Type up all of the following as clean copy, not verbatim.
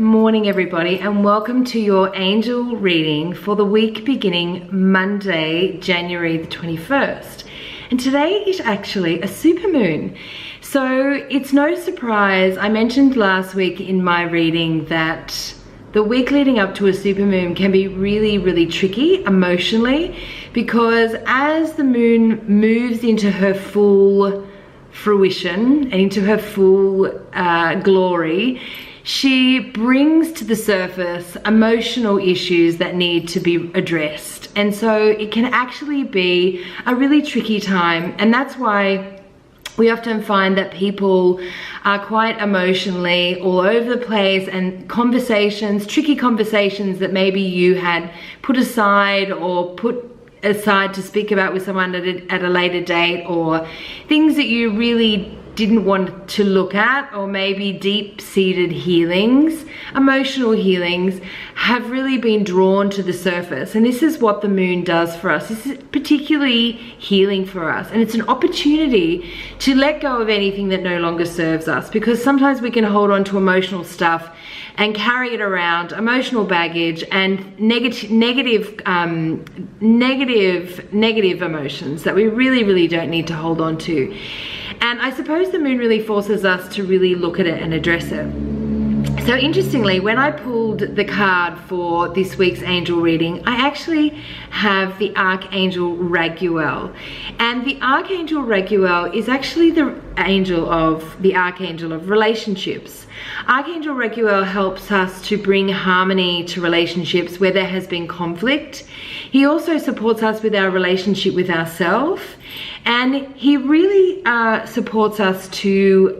morning everybody, and welcome to your angel reading for the week beginning Monday, January the 21st. And today is actually a supermoon. So it's no surprise, I mentioned last week in my reading that the week leading up to a supermoon can be really tricky emotionally, because as the moon moves into her full fruition and into her full glory, she brings to the surface emotional issues that need to be addressed. And so it can actually be a really tricky time, and that's why we often find that people are quite emotionally all over the place, and conversations, tricky conversations that maybe you had put aside to speak about with someone at a later date, or things that you really didn't want to look at, or maybe deep-seated healings, emotional healings, have really been drawn to the surface. And this is what the moon does for us. This is particularly healing for us, and it's an opportunity to let go of anything that no longer serves us, because sometimes we can hold on to emotional stuff and carry it around, emotional baggage and negative emotions that we really don't need to hold on to. And I suppose the moon really forces us to really look at it and address it. So interestingly, when I pulled the card for this week's angel reading, I actually have the Archangel Raguel. And the Archangel Raguel is actually the Archangel of relationships. Archangel Raguel helps us to bring harmony to relationships where there has been conflict. He also supports us with our relationship with ourselves, and he really supports us to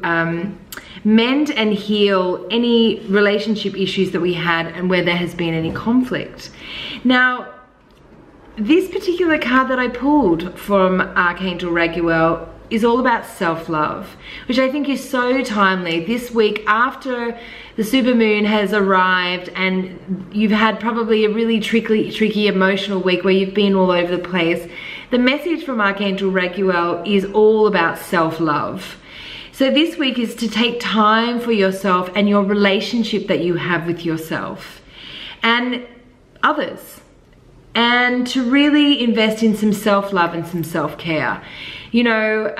mend and heal any relationship issues that we had and where there has been any conflict. Now, this particular card that I pulled from Archangel Raguel is all about self-love, which I think is so timely this week after the supermoon has arrived and you've had probably a really tricky emotional week where you've been all over the place. The message from Archangel Raguel is all about self-love. So this week is to take time for yourself and your relationship that you have with yourself and others, and to really invest in some self-love and some self-care. You know,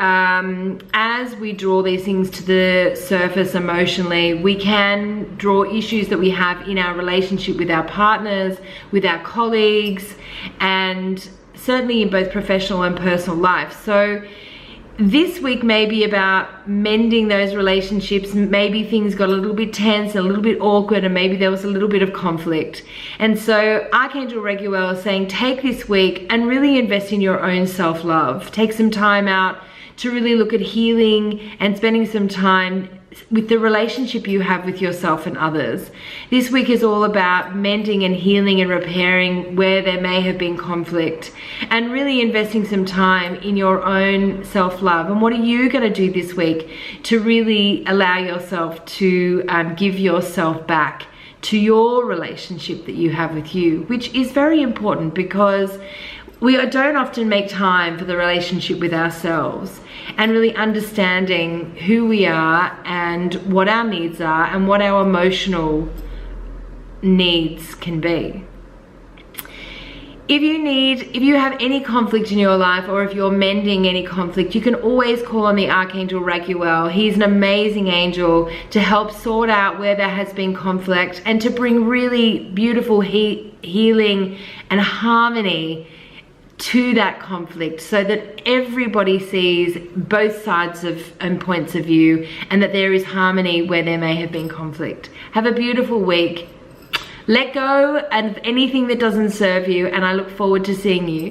as we draw these things to the surface emotionally, we can draw issues that we have in our relationship with our partners, with our colleagues, and certainly in both professional and personal life. So this week may be about mending those relationships. Maybe things got a little bit tense, a little bit awkward, and maybe there was a little bit of conflict. And so Archangel Raguel is saying, take this week and really invest in your own self-love. Take some time out to really look at healing and spending some time with the relationship you have with yourself and others. This week is all about mending and healing and repairing where there may have been conflict, and really investing some time in your own self-love. And what are you going to do this week to really allow yourself to give yourself back to your relationship that you have with you, which is very important, because we don't often make time for the relationship with ourselves and really understanding who we are and what our needs are and what our emotional needs can be. If you have any conflict in your life, or if you're mending any conflict, you can always call on the Archangel Raguel. He's an amazing angel to help sort out where there has been conflict and to bring really beautiful healing and harmony to that conflict, so that everybody sees both sides and points of view, and that there is harmony where there may have been conflict. Have a beautiful week. Let go of anything that doesn't serve you, and I look forward to seeing you.